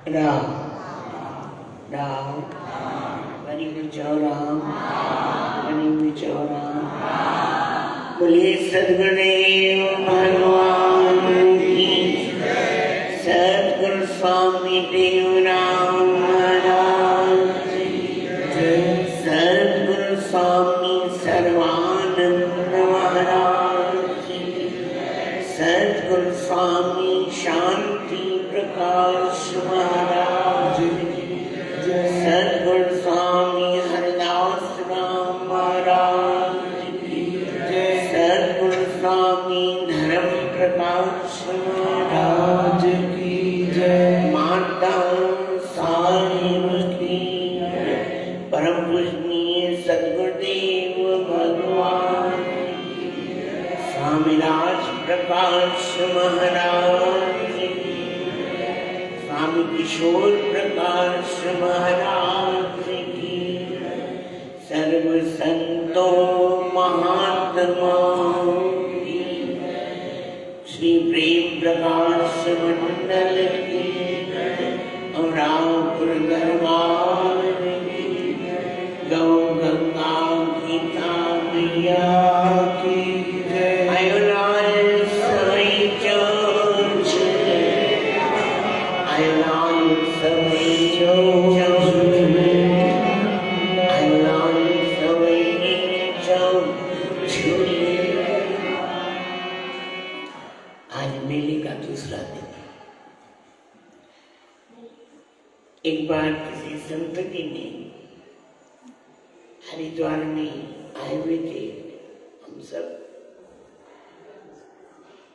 राम राम हरि विचार राम हरि विचार राम। बोले सद्गुरुदेव भगवान की, सद्गुरु स्वामी देवराम महाराज जय, सद्गुरु स्वामी सर्वानंद महाराज, सद्गुरु स्वामी शांति प्रकाश महाराज जय, सद्गुरु स्वामी हरदास राम महाराज जय, सद्गुरु स्वामी धर्म प्रकाश महाराज की जय, माता साहिब की जय, परम पूजनीय सद्गुरुदेव भगवान स्वामी राज प्रकाश महाराज, स्वामी किशोर प्रकाश महाराज की, सर्व संतों महात्माओं की, श्री प्रेम प्रकाश मंडल की और रामपुर दरबार की, गौ गंगा गीता मैया की जय। आज मेले का दूसरा दिन। एक बार किसी संत जी ने हरिद्वार में आए हुए थे हम सब,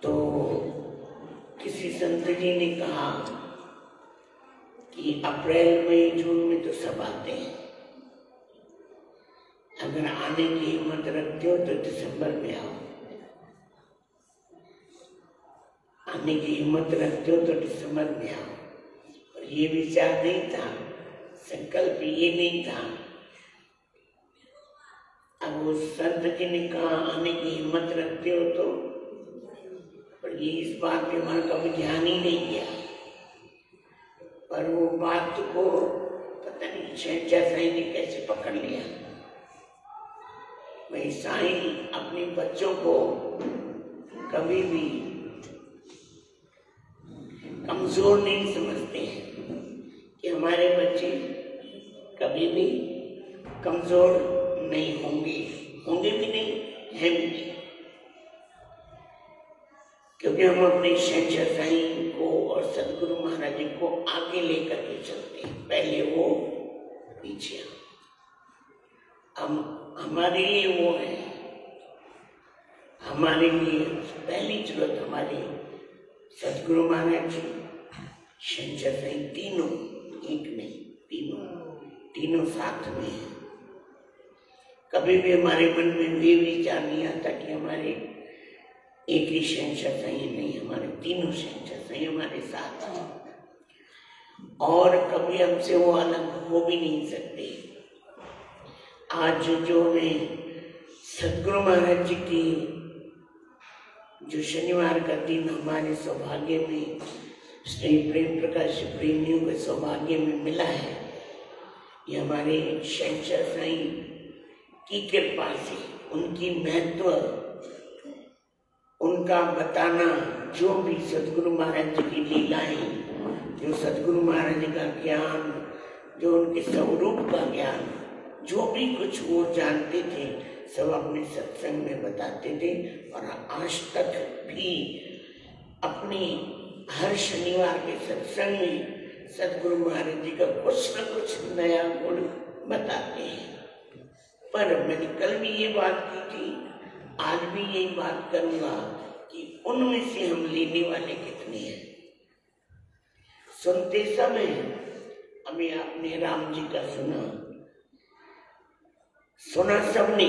तो किसी संत जी ने कहा कि अप्रैल मई जून में तो सब आते हैं, अगर आने की हिम्मत रखते हो तो दिसंबर में आओ, आने की हिम्मत रखते हो तो दिसंबर में आओ। और ये विचार नहीं था, संकल्प ये नहीं था। अब उस संत जी ने कहा आने की हिम्मत रखते हो तो, पर ये इस बात में हमारा कभी ध्यान ही नहीं किया। पर वो बात को पता नहीं शहंशाह साईं ने कैसे पकड़ लिया। भाई साईं अपने बच्चों को कभी भी कमजोर नहीं समझते हैं, कि हमारे बच्चे कभी भी कमजोर नहीं होंगे, होंगे भी नहीं, हैं भी नहीं, क्योंकि हम अपने शहंशाह साईं को और सदगुरु महाराज जी को आगे लेकर के चलते हैं, पहले वो पीछे हम, हमारे लिए वो है, हमारे लिए पहली जरूरत हमारी सदगुरु महाराज जी, शहंशाह साईं, तीनों एक नहीं, तीनों साथ में है। कभी भी हमारे मन में ये विचार नहीं आता कि हमारे एक ही शहंशाह साईं नहीं, हमारे तीनों शहंशाह साईं हमारे साथ हैं, और कभी हमसे वो अलग हो भी नहीं सकते। आज जो ने सदगुरु महाराज जी की जो शनिवार का दिन हमारे सौभाग्य में, श्री प्रेम प्रकाश प्रेमियों के सौभाग्य में मिला है, ये हमारे शहंशाह साईं की कृपा से, उनकी महत्व, उनका बताना, जो भी सदगुरु महाराज जी की लीलाएं, जो सदगुरु महाराज जी का ज्ञान, जो उनके स्वरूप का ज्ञान, जो भी कुछ वो जानते थे सब अपने सत्संग में बताते थे। और आज तक भी अपनी हर शनिवार के सत्संग में सदगुरु महाराज जी का कुछ न कुछ नया गुण बताते हैं। पर मैंने कल भी ये बात की थी, आज भी यही बात करूंगा कि उनमें से हम लेने वाले कितने हैं। सुनते समय अभी आपने राम जी का सुना सबने,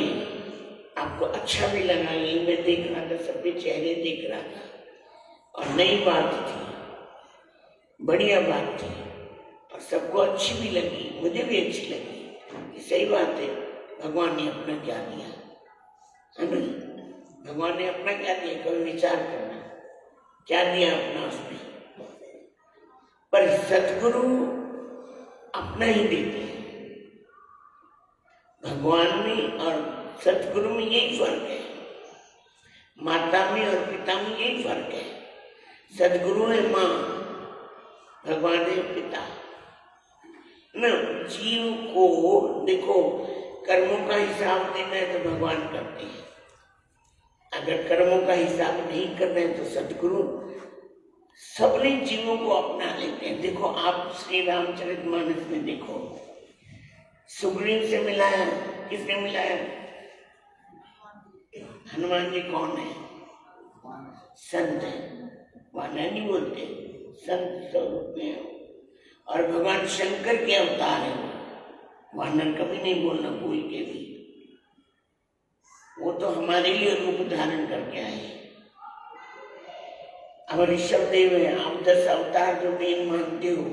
आपको अच्छा भी लगा, ये मैं देख रहा था, सबके चेहरे देख रहा था, और नई बात थी, बढ़िया बात थी, और सबको अच्छी भी लगी, मुझे भी अच्छी लगी। सही बात है, भगवान ने अपना क्या दिया है ना, भगवान ने अपना क्या दिया, कभी विचार करना, क्या दिया अपना उसमें। पर पर सतगुरु अपना ही देते हैं। भगवान में और सतगुरु में यही फर्क है, माता में और पिता में यही फर्क है। सतगुरु है माँ, भगवान है पिता। न जीव को देखो, कर्मों का हिसाब देना है तो भगवान करते हैं, अगर कर्मों का हिसाब नहीं करना है तो सतगुरु सबने जीवों को अपना लेते हैं। देखो आप श्री रामचरितमानस में देखो, सुग्रीव से मिलाया, किसने मिलाया? हनुमान जी कौन है? संत है, वानर नहीं बोलते, संत स्वरूप में। और भगवान शंकर के अवतार है, वानर कभी नहीं बोलना भूल के भी, वो तो हमारे लिए रूप धारण करके आए। अब ऋषभ देव है, आप 10 अवतार जो मेन मानते हो,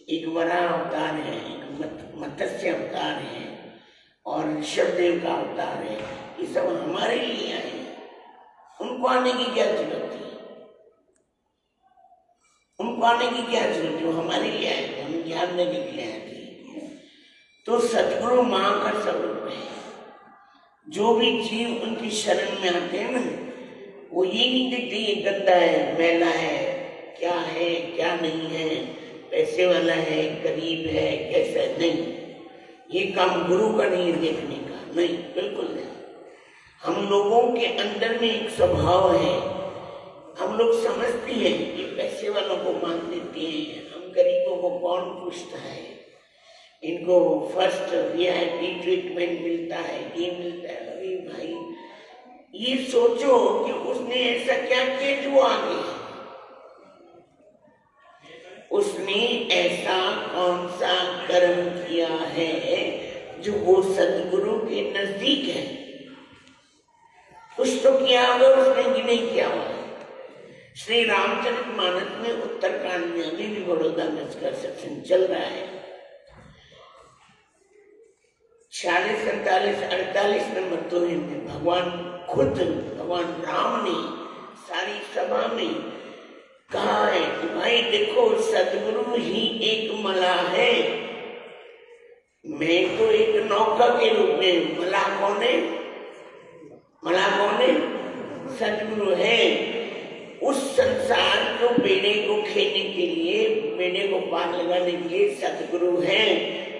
एक वराह अवतार है, एक मत्स्य अवतार है और ऋषभ देव का अवतार है, ये सब हमारे लिए आए हैं। उनको आने की क्या जरूरत थी? उनको आने की क्या जरूरत थी? वो हमारे लिए आए थे, हम ज्ञान देने के लिए आए थे। तो सतगुरु माँ का स्वरूप है। जो भी जीव उनकी शरण में आते हैं ना, वो ये नहीं देखते ये गंदा है, मैला है, क्या है क्या नहीं है, पैसे वाला है, गरीब है, कैसा नहीं। ये काम गुरु का नहीं है देखने का, नहीं, बिल्कुल नहीं। हम लोगों के अंदर में एक स्वभाव है, हम लोग समझते हैं कि पैसे वालों को मान देते हैं, हम गरीबों को कौन पूछता है, इनको फर्स्ट VIP ट्रीटमेंट मिलता है, ये मिलता है। अरे भाई, ये सोचो कि उसने ऐसा क्या किया जो आगे, उसने ऐसा कौन सा कर्म किया है जो वो सदगुरु के नजदीक है। कुछ तो किया होगा उसने कि नहीं किया होगा। श्री रामचरितमानस में उत्तरकांड में अभी भी बड़ौदा में इसका सत्संग चल रहा है। 46, 47, 48 नंबर तो में भगवान खुद, भगवान राम ने सारी सभा में कहा है कि भाई देखो, सदगुरु ही एक मला है, मैं तो एक नौका के रूप में। मला कौन है? मला कौन है? सदगुरु है। उस संसार को, बेड़े को खेलने के लिए, बेड़े को पार लगाने के लिए सदगुरु है।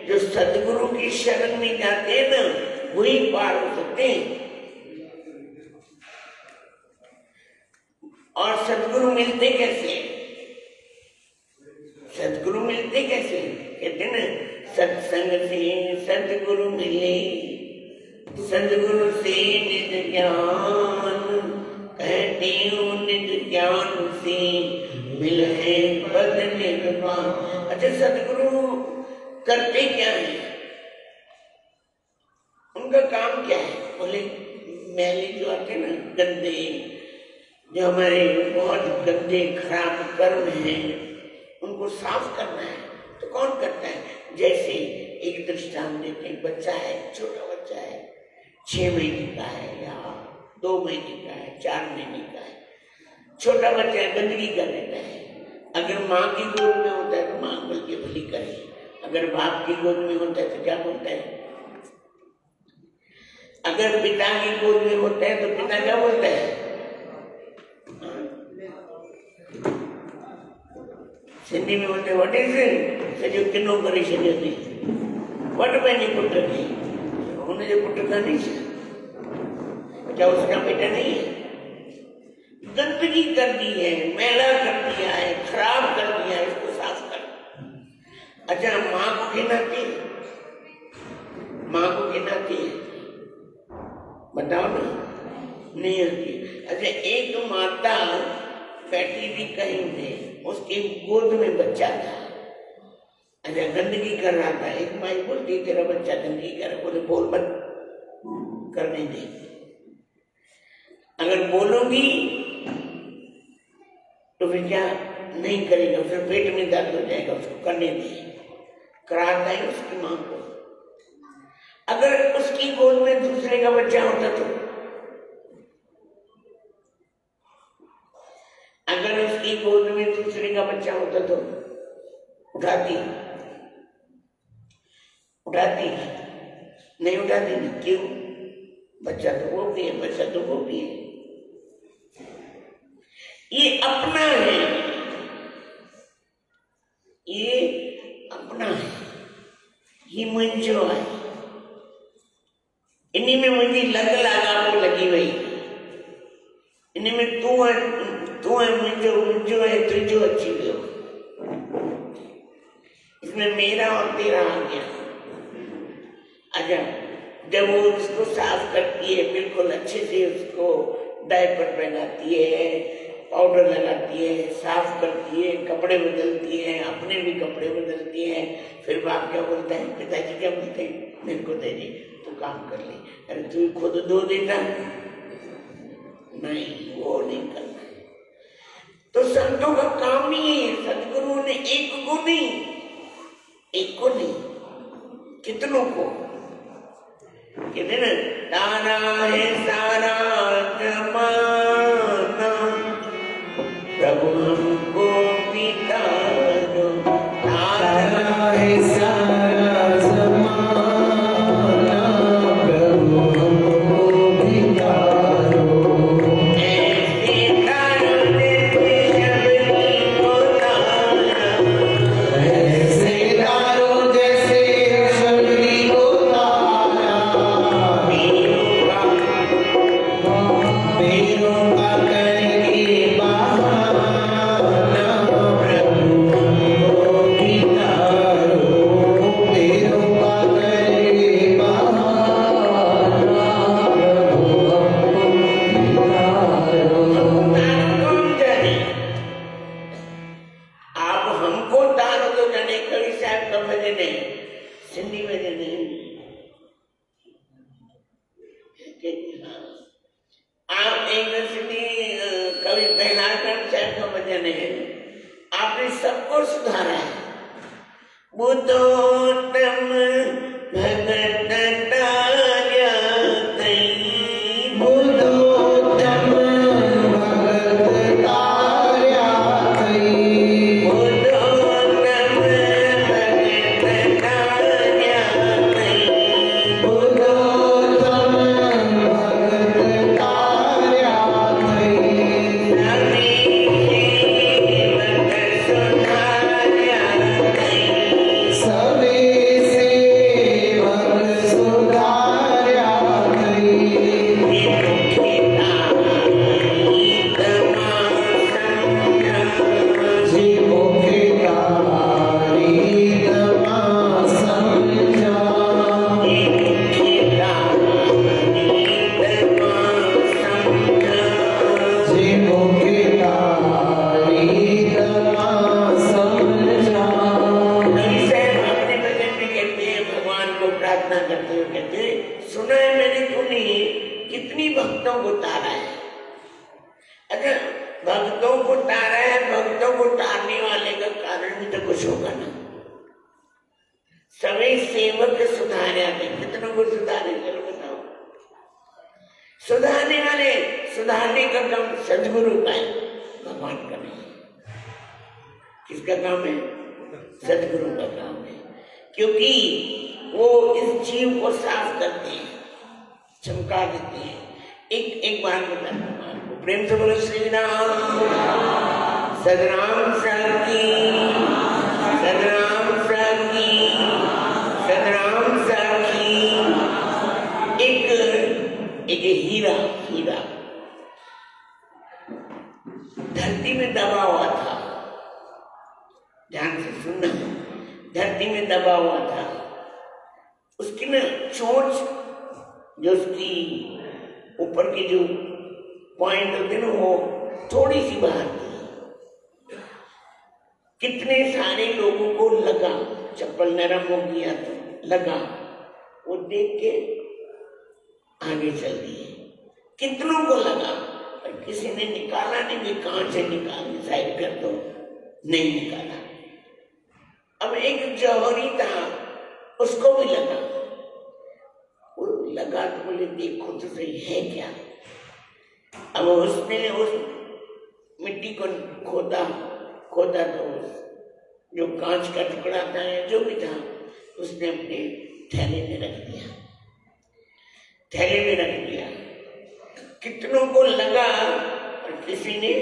जो सदगुरु की शरण में जाते हैं ना, वही पार हो सकते हैं। और सदगुरु मिलते कैसे? सदगुरु मिलते कैसे? कहते ना, सत्संग से सदगुरु मिले, सदगुरु से निज ज्ञान, कहते हो निज ज्ञान से मिले पद निर्वाण। अच्छा, सदगुरु करते क्या है? उनका काम क्या है? बोले मैले जो आते ना, गंदे, जो हमारे बहुत गंदे खराब कर्म हैं, उनको साफ करना है। तो कौन करता है? जैसे एक दृष्टांत देते हैं, बच्चा है, छोटा बच्चा है, 6 महीने का है या 2 महीने का है, 4 महीने का है, छोटा बच्चा गंदगी कर देता है। अगर माँ की गोद में होता है तो माँ बोल के भली करे, अगर बाप की गोद में होता है तो क्या बोलता है? अगर पिता की गोद में होता है तो पिता क्या बोलता है? सिंधी में बोलते व्हाट इज सॼो किनो करे छॾियो अथई, वट पंहिंजे पुट खे, हुनजे पुट खां नहीं छा? क्या उसका बेटा नहीं है? गंदगी कर दी है, मैला कर दिया है, खराब कर दिया है, इसको साफ कर। अच्छा, माँ को घिनाती है? माँ को घिनाती है? बताओ ना, नहीं आती। अच्छा, एक माता बैठी थी कहीं पे, उसके गोद में बच्चा था। अच्छा, गंदगी कर रहा था। एक माई बोलती तेरा बच्चा गंदगी कर, बोले बोल मत, करने दे। अगर बोलोगी तो फिर क्या नहीं करेगा, फिर पेट में दर्द हो जाएगा, उसको करने दे। कराता है उसकी माँ को। अगर उसकी गोद में दूसरे का बच्चा होता तो, अगर उसकी गोद में दूसरे का बच्चा होता तो उठाती उठाती नहीं उठाती नहीं, क्यों? बच्चा तो वो भी है, बच्चा तो वो भी है। ये अपना है, ये अपना है, ये मुझो है। इन्हीं में मुझे लग लगा को लगी हुई, इन्हीं में तू है मुझो है तुझो अच्छी हो। इसमें मेरा और तेरा आ गया। अच्छा, जब वो उसको साफ करती है, बिल्कुल अच्छे से उसको डायपर पहनाती है, पाउडर लगाती है, साफ करती है, कपड़े बदलती है, अपने भी कपड़े बदलती है, फिर बाप क्या बोलता है, पिताजी क्या बोलते हैं, मेरे को दे दे, तू काम कर ले। अरे तू खुद धो देता, नहीं वो नहीं करना। तो संतों का काम ही है, सदगुरु ने एक को नहीं, कितनों को कहते ना, तारा है सारा जमाना, प्रभु हमको बितारो। तारा है सारा जमाना, प्रभु हमको बितारो। ऐसे तारो जैसे शबरी को तारा, ऐसे तारो जैसे शबरी को तारा। बेरों का करके बहाना, प्रभु हमको बितारो। बेरों का करके बहाना, प्रभु हमको बितारो। आप हमको तारो तो जाने, कवि साहब का भजन है, सिंधी भजन है। आप एक सिंधी कवि बेलाकर साहब का भजन है, आपने सबको सुधारा है। बुद्धोत्तम भगत तार्या तई, बुद्धोत्तम भगत तार्या तई, बुद्धोत्तम भगत तार्या तई, बुद्धोत्तम भगत तार्या तई। सभी सेवक सुधार्या तई, सभी मुखे तारी तमा समझा, जी मुखे तारी तमा समझा। कवि साहब अपने भजन में कहते हैं, भगवान को प्रार्थना करते हुए कहते हैं, सुना है मैंने तूने कितनी भक्तों को तारा है। अगर भक्तों को तारा है, भक्तों को तारने वाले का कारण भी तो कुछ होगा ना। सभी सेवक सुधारे आते, कितनों को सुधारे, चलो बताओ। सुधारने वाले, सुधारने का काम सदगुरु का है, भगवान का नहीं। किसका काम है? सदगुरु का काम है, क्योंकि वो इस जीव को साफ करते हैं, चमका देते हैं। एक बार बताता हूँ आपको, प्रेम से बोलो श्री राम। सदराम साकी, सदराम साकी, सदराम साकी। एक हीरा धरती में दबा हुआ था, ध्यान से सुनना, धरती में दबा हुआ था। उसकी ना चोंच, जो उसकी ऊपर की जो पॉइंट होते ना, वो थोड़ी सी बाहर थी। कितने सारे लोगों को लगा, चप्पल नरम हो गया तो लगा, वो देख के आगे चल दिए। कितनों को लगा, पर किसी ने निकाला नहीं भी, कहां से निकाल, साइड कर दो, नहीं निकाला। अब एक जौहरी था, उसको भी लगा, वो लगा तो बोले देखो तो सही है क्या। अब उसने उस मिट्टी को खोदा तो जो कांच का टुकड़ा था या जो भी था उसने अपने थैले में रख दिया, थैले में रख दिया। कितनों को लगा और किसी ने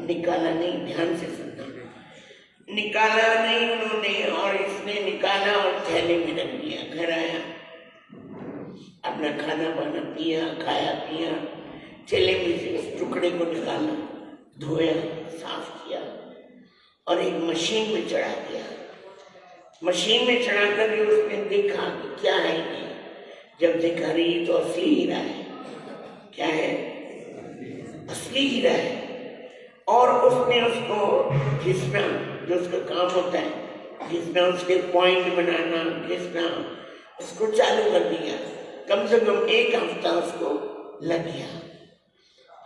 निकाला नहीं, ध्यान से सुनना, निकाला नहीं उन्होंने, और इसने निकाला और थैले में रख दिया। घर आया, अपना खाना वाना पिया, खाया पिया, थैले में से उस टुकड़े को निकाला, धोया, साफ किया और एक मशीन में चढ़ा दिया। मशीन में चढ़ा कर उसने देखा कि क्या है ये। जब देखा रही तो असली हीरा है। क्या है? असली हीरा है। और उसने उसको घिसना, जो उसका काम होता है घिसना, उसके पॉइंट बनाना, घिसना, उसको चालू कर दिया। कम से कम 1 हफ्ता उसको लग गया।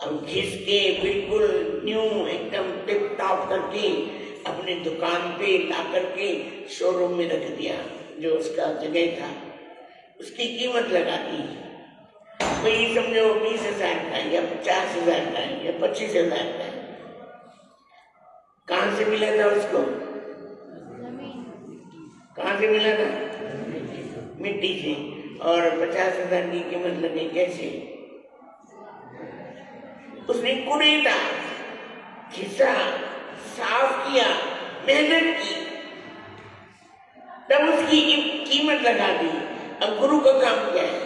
अब घिस के बिल्कुल न्यू एकदम टिप टॉप करके अपने दुकान पे ला करके शोरूम में रख दिया, जो उसका जगह था। उसकी कीमत लगा दी, कोई समझो 20,000 का या 50,000 का या 25,000 का। कहां से मिला था उसको? कहां से मिला था? मिट्टी से। और 50,000 की कीमत लगी कैसे? उसने कुरेदा, घिसा, साफ किया, मेहनत की, तब उसकी कीमत लगा दी। अब गुरु का काम क्या है?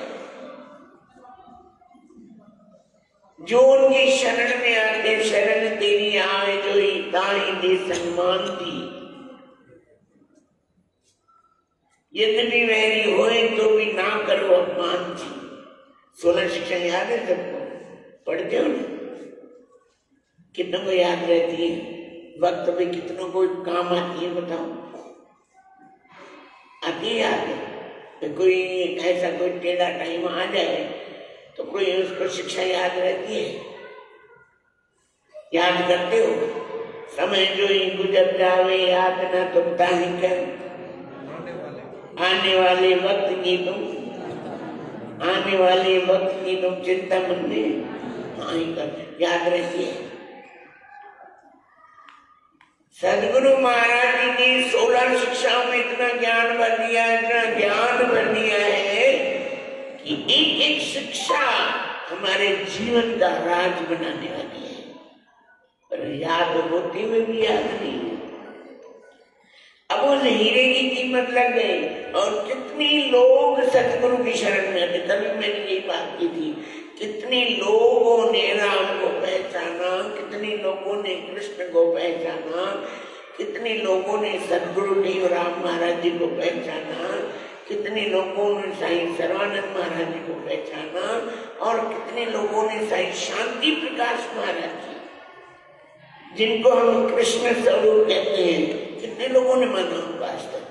जो उनकी शरण में आते, शरण तेरी आए जो दाई दे सम्मान दी, यद्यपि वैरी होए तो भी ना करो अपमान जी। 16 शिक्षा याद है सबको? पढ़ते हो ना? कितनों को याद रहती है? वक्त में कितनों को काम आती है बताओ? आती है याद है? तो कोई ऐसा कोई टेढ़ा टाइम आ जाए तो कोई उसको शिक्षा याद रहती है? याद करते हो? समय जो ही गुजर जावे याद ना तुम ताही कर, आने वाले वक्त की तुम, आने वाले वक्त की तुम चिंता मन में ताही कर। याद रहती है? सदगुरु महाराज जी ने 16 शिक्षाओं में इतना ज्ञान भर दिया, इतना ज्ञान भर दिया है कि एक एक शिक्षा हमारे जीवन का राज बनाने वाली है, पर याद होते हुए भी याद नहीं। अब उस हीरे की कीमत लग गई और कितने लोग सतगुरु की शरण में आते। तभी मैंने ये बात की थी, कितने लोगों ने राम को पहचाना, कितने लोगों ने कृष्ण को पहचाना, कितने लोगों ने सदगुरु देव राम महाराज जी को पहचाना, कितने लोगों ने साईं सर्वानंद महाराज जी को पहचाना, और कितने लोगों ने साईं शांति प्रकाश महाराज जी, जिनको हम कृष्ण स्वरूप कहते हैं, कितने लोगों ने माना उनको आज तक।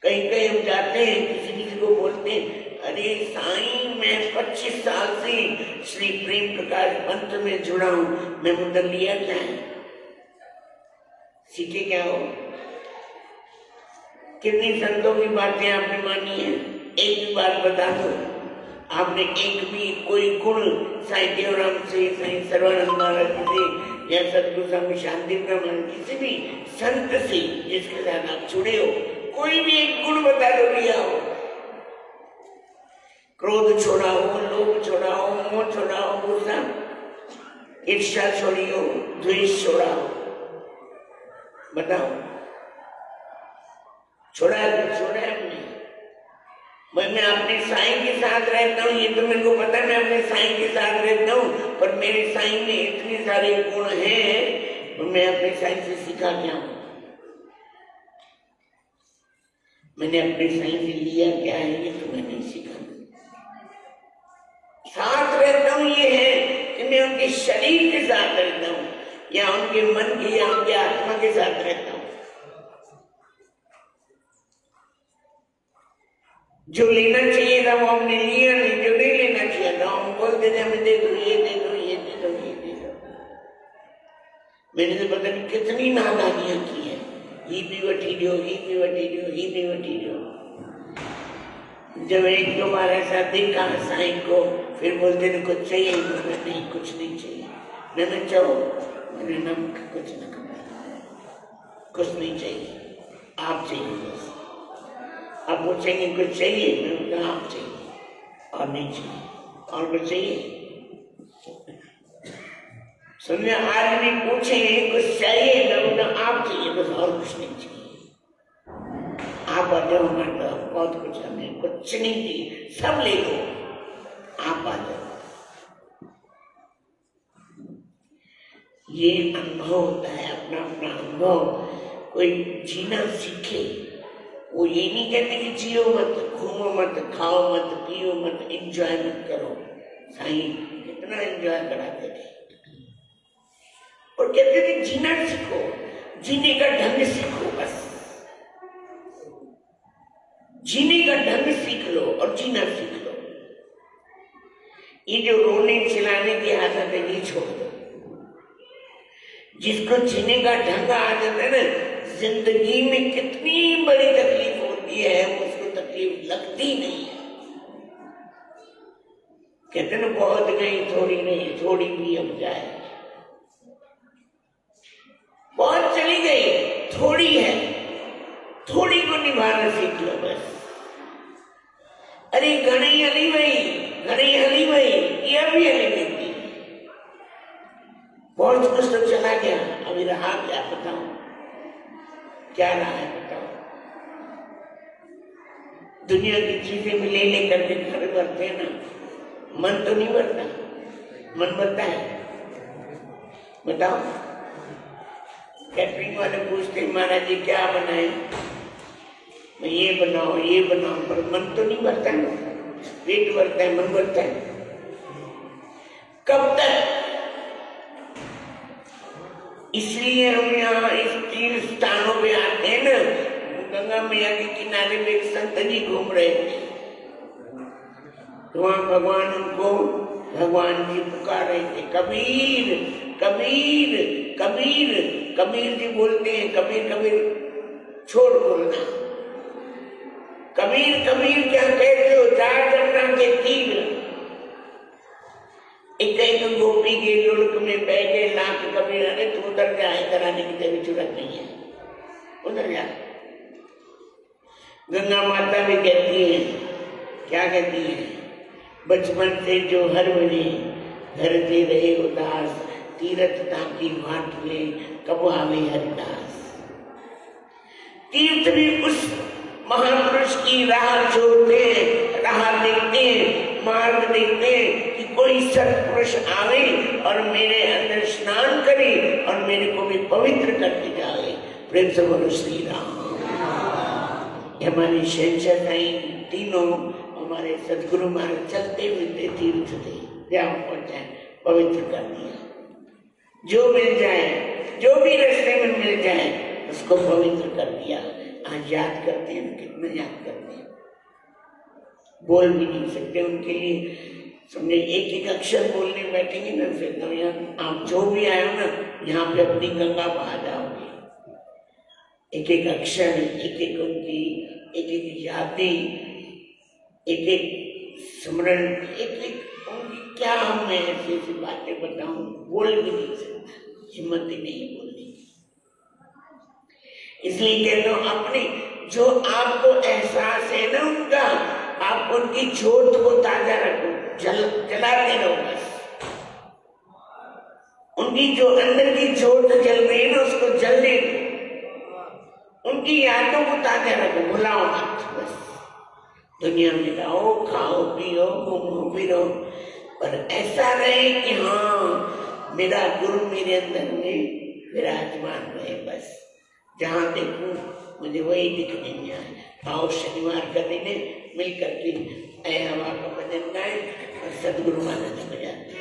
कहीं कहीं हम जाते हैं, किसी किसी को बोलते हैं, अरे साईं मैं 25 साल से श्री प्रेम प्रकाश पंथ में जुड़ा हूं, मैं मुद्दर लिया क्या है? सीखे क्या हो? कितनी संतों की बातें आपने मानी है? एक भी बात बता दो, आपने एक भी कोई गुण साईं देवराम से, साईं सर्वानंद महाराज से या सदगुरु स्वामी शांति ब्रह्मन किसी भी संत से जिसके साथ आप जुड़े हो, कोई भी एक गुण बता दो लिया हो। क्रोध छोड़ा हो, लोभ छोड़ा हो, मोह छोड़ा हो, गुस्सा, ईर्ष्या छोड़ी हो, द्वेष छोड़ा हो, बताओ छोड़ा है? छोड़ा है हमने? मैं अपने साईं के साथ रहता हूँ, ये तो मेरे को पता है, मैं अपने साईं के साथ रहता हूँ, पर मेरे साईं में इतने सारे गुण हैं, तो मैं अपने साईं से सीखा क्या हूँ? मैंने अपने साईं से लिया क्या है? ये तो मैंने सीखा। साथ रहता हूँ ये है कि मैं उनके शरीर के साथ रहता हूँ, या उनके मन के, या उनके आत्मा के साथ रहता हूँ। जो लेना चाहिए था वो हमने लिया नहीं, जो नहीं लेना चाहिए था हम बोलते थे हमें दे दो, ये दे दो, ये दे दो, ये दे दो। मैंने तो पता नहीं कितनी नादानियां की है। ही भी वठी दो, ही भी वठी दो, ही भी वठी दो। जब एक दो बार ऐसा देखा साईं को, फिर बोलते थे कुछ चाहिए? नहीं, कुछ नहीं चाहिए। मैंने चाहो, मैंने नमक कुछ न खाया। कुछ नहीं चाहिए, आप चाहिए बस। आप पूछेंगे कुछ चाहिए, मैं बोला आप चाहिए और नहीं चाहिए, और कुछ चाहिए? समझे? आदमी पूछेंगे कुछ चाहिए, मैं बोला आप चाहिए बस, और कुछ नहीं चाहिए। आप आ जाओ हमारे पास, बहुत कुछ हमें कुछ नहीं चाहिए, सब ले लो, आप आ जाओ। ये अनुभव होता है, अपना अपना अनुभव। कोई जीना सीखे, वो ये नहीं कहते कि जियो मत, घूमो मत, खाओ मत, पियो मत, एंजॉय मत करो। साईं कितना एंजॉय कराते थे, और कहते थे जीना सीखो, जीने का ढंग सीखो, बस जीने का ढंग सीख लो और जीना सीख लो। ये जो रोने चिल्लाने की आदत है ये छोड़ दो। जिसको जीने का ढंग आ जाता है ना, जिंदगी में कितनी बड़ी तकलीफ होती है उसको तकलीफ लगती नहीं है। कहते ना बहुत गई थोड़ी नहीं, थोड़ी भी अब जाए। बहुत चली गई, थोड़ी है, थोड़ी को निभाना सीख लो बस। अरे घड़ी हली भाई, ये अभी हली गई, बहुत कुछ तो चला गया, अभी रहा क्या बताओ, क्या रहा है बताओ। दुनिया की चीजें भी ले लेकर के घर भरते हैं ना, मन तो नहीं भरता, मन भरता है? बताओ। कैटरिंग वाले पूछते हैं महाराज जी क्या बनाए, ये बनाओ, पर मन तो नहीं भरता है, पेट भरता है, मन भरता है? कब तक? इसलिए हम यहाँ इस 3 स्थानों पे आते हैं ना। गंगा मैया के किनारे में एक संत जी घूम रहे थे, तो वहां भगवान उनको भगवान जी पुकार रहे थे, कबीर कबीर कबीर। कबीर जी बोलते हैं कबीर कबीर छोड़ बोलना, कबीर कबीर क्या कहते हो, 4 जन्ना के तीर। एक गोपी के लुढ़क में बह गए लाख कबीर, अरे तू उधर जा, इधर आने की तेरी जरूरत नहीं है, उधर जा। गंगा माता भी कहती है, क्या कहती है, बचपन से जो हर बने धरते रहे उदास, तीरथ ताकी भाट ले कब आवे हरिदास। तीर्थ भी उस महापुरुष की राह छोड़ते, राह देखते, मार्ग देखते कि कोई सत्पुरुष आवे और मेरे अंदर स्नान करे और मेरे को भी पवित्र करके जाए। प्रेम से बोलो श्री राम। हमारी शहंशाह साईं तीनों हमारे सदगुरु महाराज चलते मिलते तीर्थ थे, जहाँ पहुंचाए पवित्र कर दिया। जो मिल जाए, जो भी रास्ते में मिल जाए उसको पवित्र कर दिया। आज याद करते हैं, कितना याद करते हैं, बोल भी नहीं सकते उनके लिए। समझे एक एक अक्षर बोलने बैठेंगे ना, फिर तो यहाँ आप जो भी आए हो ना, यहाँ पे अपनी गंगा बहा जाओगे। एक एक अक्षर, एक एक उनकी एक एक यादें, एक एक स्मरण, एक एक उनकी क्या मैं ऐसी ऐसी बातें बताऊं, बोल भी नहीं सकता, हिम्मत ही नहीं बोलने की। इसलिए कहता हूं अपने जो आपको एहसास है ना उनका, आप उनकी ज्योत को ताजा रखो, जलाते रहो बस। उनकी जो अंदर की ज्योत जल रही है ना उसको जलने दो, उनकी यादों को ताजा रखो, भुलाओ मत बस। दुनिया में रहो, खाओ पियो, घूमो फिरो, पर ऐसा रहे कि हाँ मेरा गुरु मेरे अंदर में विराजमान रहे बस। जहाँ देखूं मुझे वही दिखने में आए। आओ शनिवार का दिन है, मिल करके ऐ हवा का भजन गाए और सदगुरु महाराज बजाते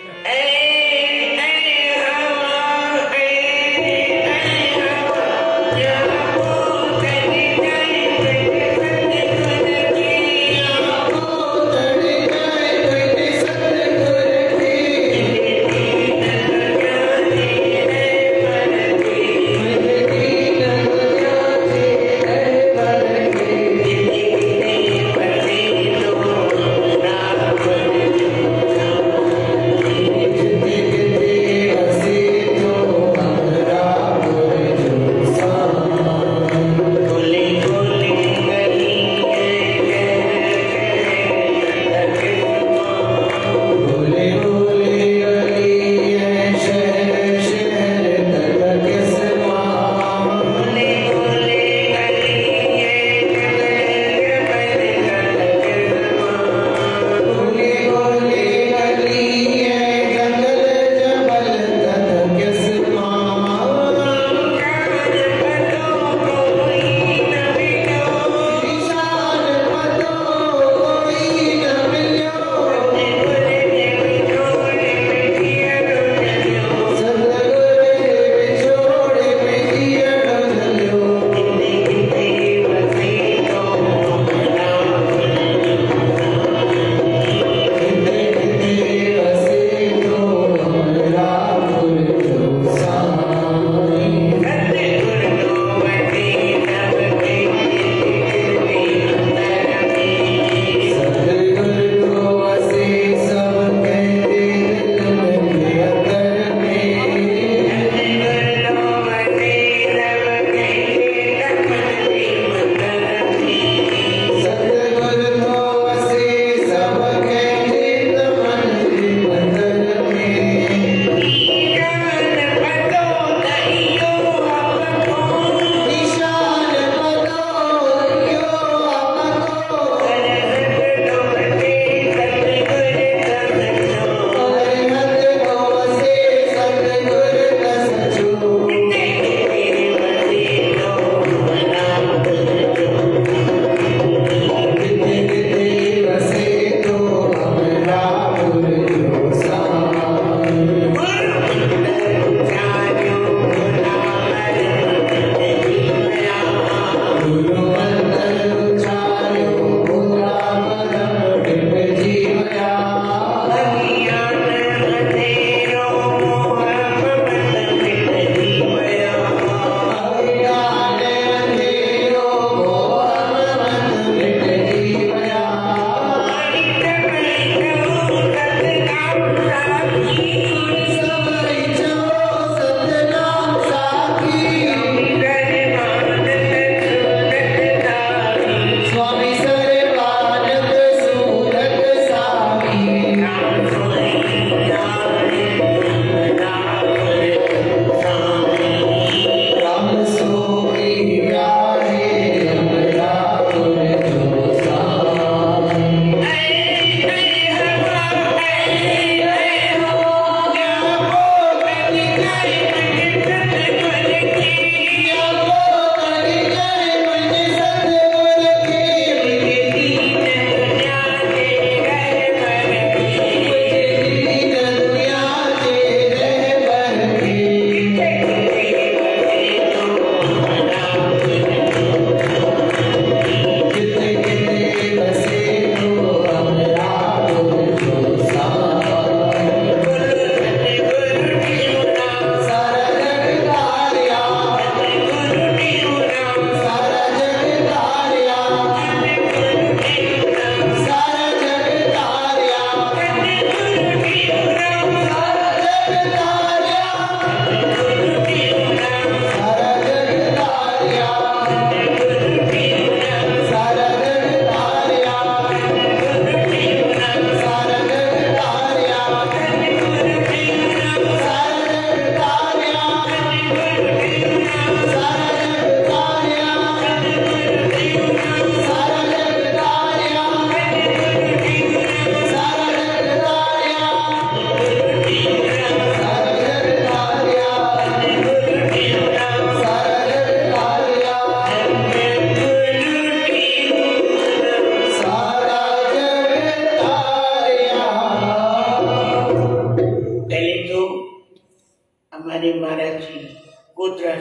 Thank you.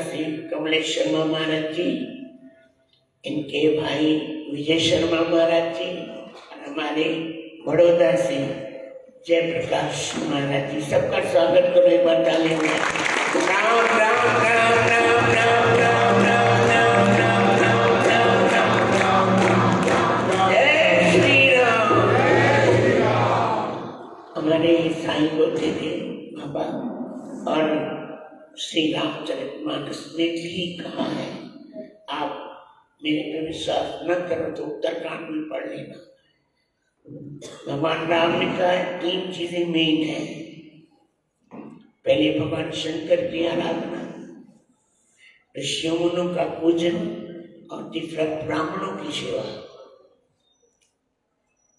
से कमलेश शर्मा महाराज जी, इनके भाई विजय शर्मा महाराज जी, और हमारे बड़ौदा से जयप्रकाश महाराज जी, सबका स्वागत करो एक बार ताली में। राम राम राम राम राम राम राम राम राम राम, जय श्री राम। हमारे साईं बोलते थे बाबा, और श्री रामचरितमानस ने भी कहा है, आप मेरे पे विश्वास न करो तो उत्तरकांड में पढ़ लेना। भगवान राम ने कहा 3 चीजें मेन है। पहले भगवान शंकर की आराधना, ऋषियों मुनों का पूजन, और तीसरा ब्राह्मणों की सेवा।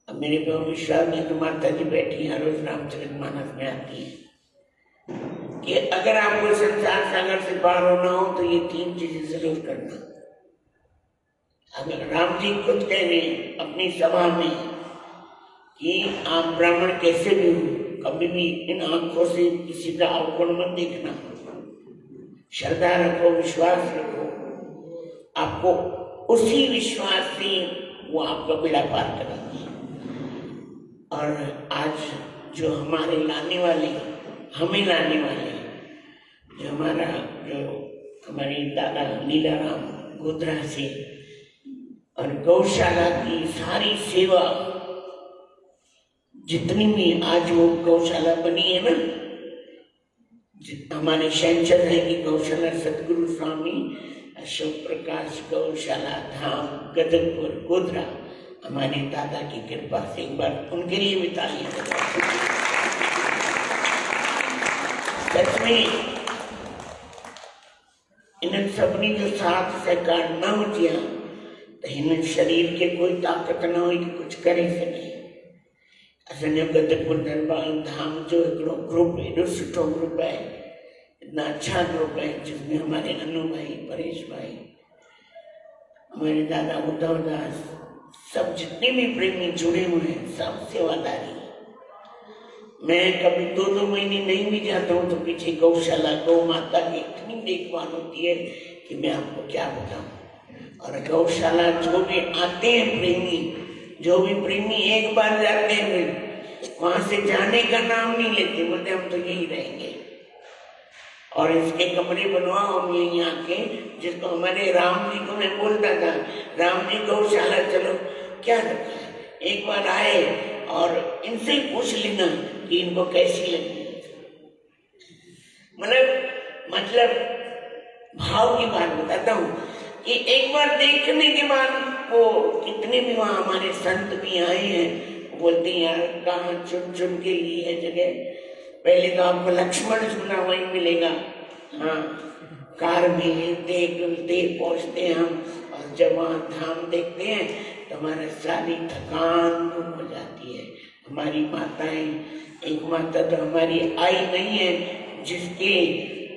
अब मेरे पे विश्वास नहीं तो माता जी बैठी हर रोज रामचरितमानस में आती है कि अगर आपको संसार सागर से पार होना हो तो ये 3 चीजें जरूर करना। अगर राम जी खुद कह रहे हैं अपनी सभा में कि आप ब्राह्मण कैसे भी हो, कभी भी इन आंखों से किसी का अवगुण मत देखना, श्रद्धा रखो, विश्वास रखो, आपको उसी विश्वास से वो आपका बेड़ा पार करेंगे। और आज जो हमारे लाने वाले, हमें लाने वाले, जो हमारे दादा लीलाराम गोधरा से और गौशाला की सारी सेवा, जितनी भी आज वो गौशाला बनी है ना, हमारे शहनशाह है कि गौशाला सतगुरु स्वामी अशोक प्रकाश गौशाला धाम गदनपुर गोधरा, हमारे दादा की कृपा से एक बार उनके लिए भी ताली बजाएं। सच में इन सबनी जो साथ सहकार न हो जिया तो इन शरीर के कोई ताकत न हुई कि कुछ करे सके। असांजो गदनपुर दरबार धाम जो हिकिड़ो ग्रुप, एॾो सुठो ग्रुप है, इतना अच्छा ग्रुप है, जिसमें हमारे अनु भाई, परेश भाई, हमारे दादा उद्धव दास, सब जितने भी प्रेमी जुड़े हुए हैं, सब सेवादारी। मैं कभी 2-2 महीने नहीं भी जाता हूँ तो पीछे गौशाला, गौ माता की इतनी देखभाल होती है कि मैं आपको क्या बताऊं। और गौशाला जो भी आते हैं प्रेमी, जो भी प्रेमी एक बार जाते हैं वहां से जाने का नाम नहीं लेते, बोलते हम तो यही रहेंगे। और इसके कमरे बनवाओ हम यही आके, जिसको हमारे राम जी को मैं बोलता था, राम जी गौशाला चलो, क्या रखा है, एक बार आए और इनसे पूछ लेना कि इनको कैसी लगी। मतलब भाव की बात बताता हूँ कि एक बार देखने के बाद वो कितने भी वहाँ हमारे संत भी आए हैं, बोलते हैं यार कहाँ चुन चुन के लिए है जगह। पहले तो आपको लक्ष्मण झूला वहीं मिलेगा, हाँ, कार में हिलते डुलते पहुँचते हैं हम, और जब वहाँ धाम देखते हैं तो हमारा सारी थकान दूर हो जाती है। हमारी माताएं, एक माता तो हमारी आई नहीं है जिसके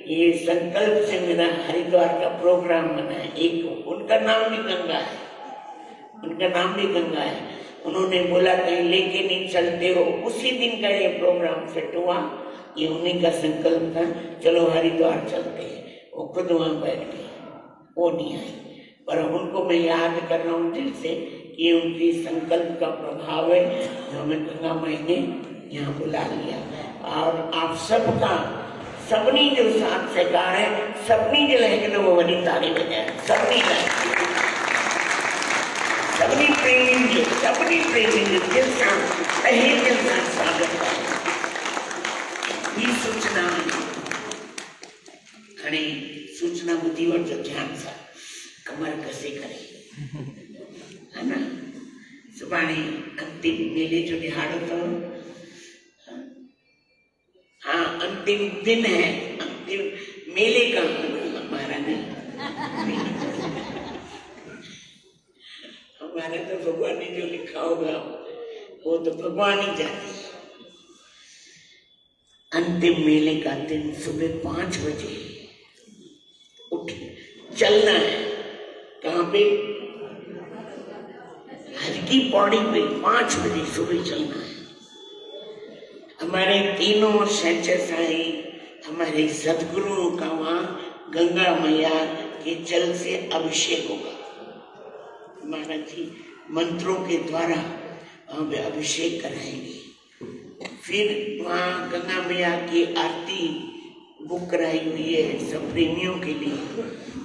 ये संकल्प से मेरा हरिद्वार का प्रोग्राम बना है, एक उनका नाम भी गंगा है, उनका नाम भी गंगा है। उन्होंने बोला कहीं लेके नहीं चलते हो, उसी दिन का ये प्रोग्राम फिट हुआ, ये उन्हीं का संकल्प था, चलो हरिद्वार चलते हैं। वो खुद वहां बैठ गए, वो नहीं आई, पर उनको मैं याद कर रहा हूँ दिल से कि उनकी संकल्प का प्रभाव है जो हमें गंगा माई ने यहाँ बुला लिया। और आप सबका, सबनी जो साथ सहकार है, सबनी जो है कि वो वही ताली बजाए, सबनी प्रेमी जो दिल से तहे दिल से स्वागत है। सूचना खड़ी सूचना बुद्धि वठो ध्यान सां, कमर कसे करे, है ना। सुभाणे अंतिम मेले जो ॾिहाड़ो अथव, हाँ अंतिम दिन है, अंतिम मेले का हमारा नहीं, हमारा तो भगवान ने जो लिखा होगा वो तो भगवान ही जाने। अंतिम मेले का दिन सुबह 5 बजे उठ चलना है। कहाँ पे? हर की पौड़ी पे 5 बजे सुबह चलना है। हमारे तीनों शहंशाह साईं, हमारे सदगुरुओं का वहाँ गंगा मैया के जल से अभिषेक होगा। महाराज जी मंत्रों के द्वारा वहाँ पे अभिषेक कराएंगे। फिर वहाँ गंगा मैया की आरती बुक कराई हुई है सब प्रेमियों के लिए।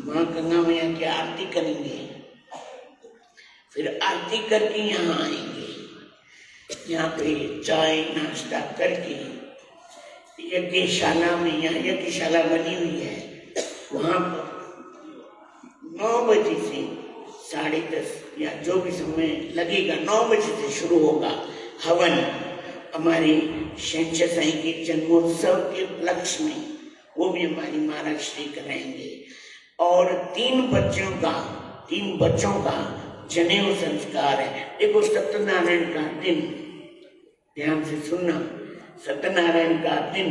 वहाँ गंगा मैया की आरती करेंगे, फिर आरती करके यहाँ आएंगे। यहाँ पे चाय नाश्ता करके यज्ञशाला में, यहाँ यज्ञशाला बनी हुई है, वहाँ पर 9 बजे से 10:30 या जो भी समय लगेगा 9 बजे से शुरू होगा हवन। हमारे शहंशाह साईं के जन्मोत्सव के उपलक्ष्य में वो भी हमारी महाराज श्री कराएंगे। और 3 बच्चों का जनेऊ संस्कार है। देखो सत्यनारायण का दिन, ध्यान से सुनना, सत्यनारायण का दिन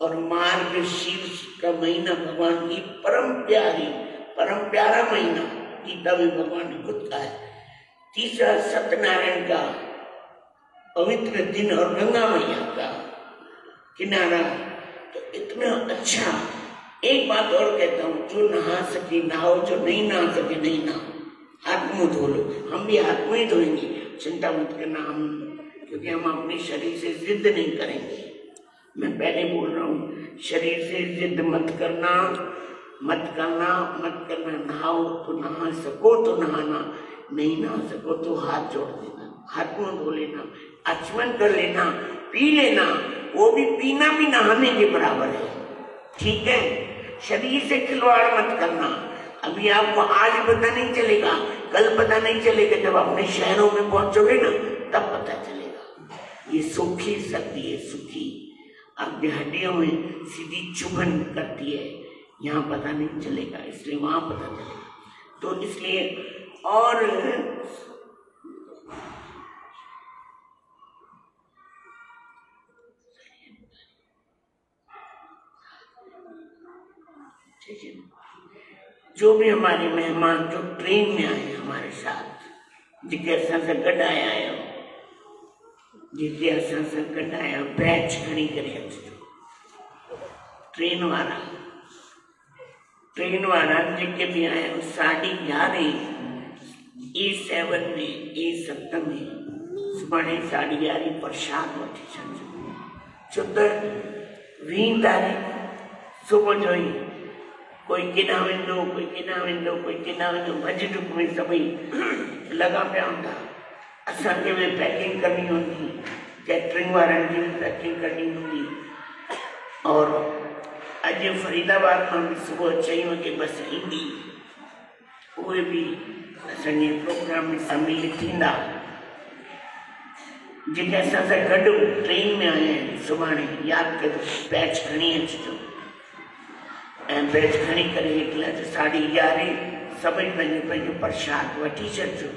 और मार्गशीर्ष का महीना भगवान की परम प्यारा महीना, गीता में भगवान ने खुद कहा है। तीसरा सत्यनारायण का पवित्र दिन और गंगा मैया का किनारा, तो इतना अच्छा। एक बात और कहता हूँ, जो नहा सके नहाओ, जो नहीं नहा सके नहीं नहाओ, हाथ मुंह धो लो। हम भी हाथ मुंह ही धोएंगे, चिंता मत करना हम, क्योंकि हम अपने शरीर से जिद नहीं करेंगे। मैं पहले बोल रहा हूँ, शरीर से जिद मत करना। नहाओ तो नहा सको तो नहाना, नहीं नहा सको तो हाथ जोड़ देना, हाथ मुंह धो लेना, आचमन कर लेना, पी लेना। वो भी पीना भी नहाने के बराबर है, ठीक है। शरीर से खिलवाड़ मत करना। अभी आपको आज पता नहीं चलेगा, कल पता नहीं चलेगा, जब अपने शहरों में पहुंचोगे ना तब पता चलेगा। ये सूखी शक्ति है, सूखी आपकी हड्डियों में सीधी चुभन करती है, यहाँ पता नहीं चलेगा, इसलिए वहां पता चलेगा। तो इसलिए और ठीक है, जो भी हमारे मेहमान जो ट्रेन में आए हमारे साथ, जिके असां सां गॾु आया आहियो, जिते असां सां गॾु आया बैच खणी करे अचिजो। ट्रेन वारा जेके भी आया 11:30 A7 में A7 में सुभाणे 11:30 प्रसाद वठी छॾिजो। छो त 20 तारीख़ सुबुह जो ई कोई केॾां वेंदो, कोई केॾां वेंदो, भॼ डुक में सभई लॻा पिया हूंदा। असांखे बि पैकिंग करणी हूंदी, कैटरिंग वारनि जी भी पैकिंग करनी हूंदी। और अॼु फरीदाबाद मां भी सुबुह 6 वॻे बस ईंदी, उहे भी असांजे प्रोग्राम में शामिल थींदा। जेके असां सां गॾु ट्रेन में आया आहिनि, सुभाणे यादि कयो बैच खणी अचिजो ऐं बैच खणी करे हिकु 11:30 सभई पंहिंजो प्रसाद वठी छॾिजो,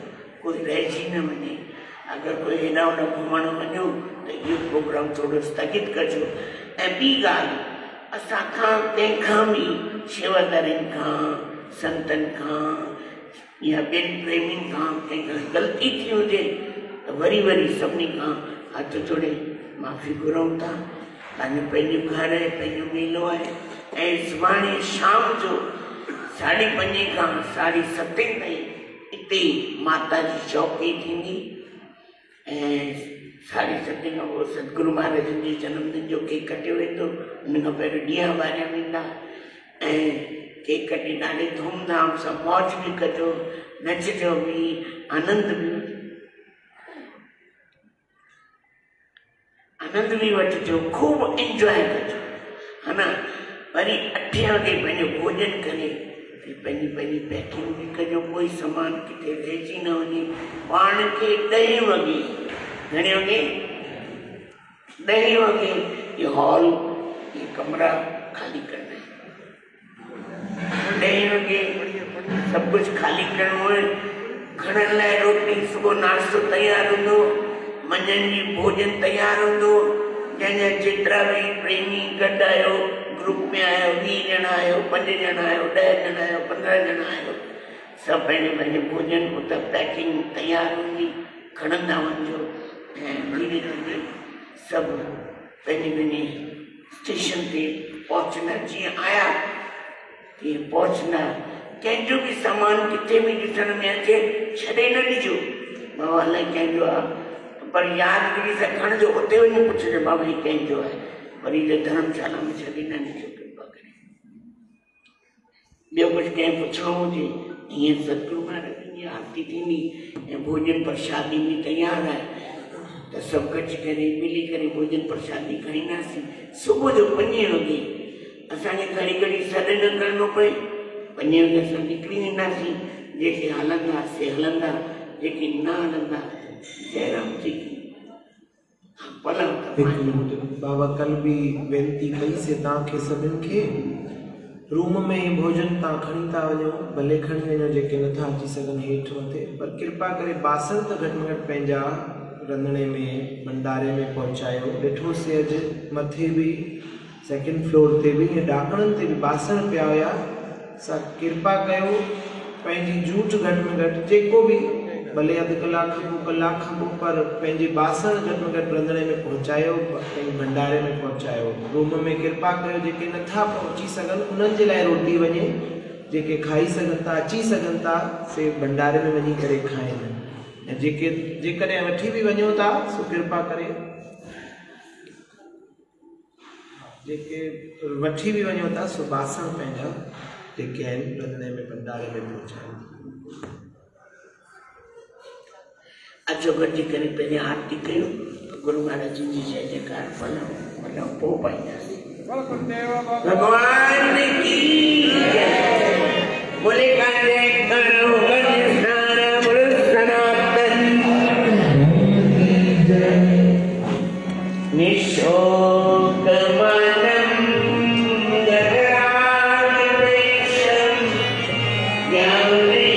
कोई रहिजी न वञे। अगर कोई हेॾा होॾा घुमण वञो त इहो प्रोग्राम थोड़ो स्थगित कजो। ऐं ॿी ॻाल्हि, असां खां कंहिंखां बि शेवादारनि खां, संतनि खां या ॿियनि प्रेमियुनि खां कंहिंखां ग़लती थी हुजे त वरी सभिनी खां हथ जोड़े माफ़ी घुरूं था। पंहिंजो घर आहे, पंहिंजो मेलो आहे। ऐं सुभाणे शाम जो 5:30 खां 7:30 ताईं इते माता जी चौकी थींदी ऐं 7:30 खां पोइ सतगुरु महाराज जे जन्मदिन जो केक कटियो वेंदो। हुन खां पहिरियों ॾींहं ॿारिया वेंदा ऐं केक कटे ॾाढे धूमधाम सां मौज भी कजो, नचजो भी, आनंद भी वठिजो, खूब एंजॉय कजो, है ना। वरी 8 वॻे पंहिंजो भोजन करे पंहिंजी पैकिंग भी कजो, कोई सामान किथे रहिजी न वञे। पाण खे 10 वॻे, घणे वॻे? 10 वॻे ये हॉल, ये कमरा खाली करना है। 10 वॻे सब कुछ खाली करणो है। खणण लाइ रोटी, सुबुह नाश्तो तैयार हूंदो, मंझंदि जी भोजन तैयार हूंदो। जंहिंजा जेतिरा भी प्रेमी गॾु आयो, ग्रुप में आयो, 20 ॼणा आयो, 5 ॼणा आयो, 10 ॼणा आयो, 15 ॼणा आयो, सब पंहिंजो भोजन उते पैकिंग तैयार हूंदी, खणंदा वञिजो ऐं धीरे सब पंहिंजे स्टेशन ते पहुचंदा। जीअं आया कि पहुंचना कंहिंजो बि सामान किथे बि ॾिसण में अचे छॾे न ॾिजो। बाबा अलाए कंहिंजो आहे पर यादगिरी सां खणिजो, उते वञी पुछिजो बाबा ही कंहिंजो आहे, वरी धर्मशाला में छॾे न ॾिजो कृपा करे। ॿियो कुझु कंहिं पुछिणो हुजे हीअं सतगुरु महाराज जी आरती थींदी ऐं भोजन प्रसादी बि तयारु आहे त सभु गॾिजी करे मिली करे भोजन प्रसादी खाईंदासीं। सुबुह जो 5 वॻे असांखे घड़ी घड़ी सॾ न करिणो पए, 5 वॻे असां निकिरी वेंदासीं। जेके हलंदा से हलंदा, जेके न हलंदा जय राम जी की। बाबा कल भी वेनती कई से तव्हांखे सभिनि खे रूम में भोजन तव्हां खणी था वञो, भले खणी वञो जेके नथा अची सघनि हेठि मथे, पर कृपा करे बासण त घटि में घटि पंहिंजा रंधिणे में भंडारे में पहुचायो। ॾिठोसीं अॼु मथे बि 2nd फ्लोर ते बि ऐं ॾाकणनि ते बि बासण पिया हुया। असां कृपा कयो पंहिंजी जूठ घटि में घटि जेको बि भले अधु कलाक खां कलाक खां पर पंहिंजे बासण घटि में घटि रंधिणे में पहुचायो, पंहिंजे भंडारे में पहुचायो। रूम में कृपा कयो जेके नथा पहुची सघनि उन्हनि जे लाइ रोटी वञे, जेके खाई सघनि था अची सघनि था से भंडारे में वञी करे खाइनि, ऐं जेके जेकॾहिं वठी बि वञो था सो कृपा करे जेके वठी बि वञो था सो बासण पंहिंजा जेके आहिनि रंधिणे में भंडारे में पहुचायो। अचो गॾिजी करे पहले आरती कयूं, गुरु महाराज जी जय जयकार फलाऊं पोइ पाईंदासीं। भगवान की जय। बोले काले करो गणेशाना बोलो सनातन निशोक मनम गरागवेशम ज्ञाने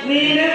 Mira,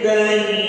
Kare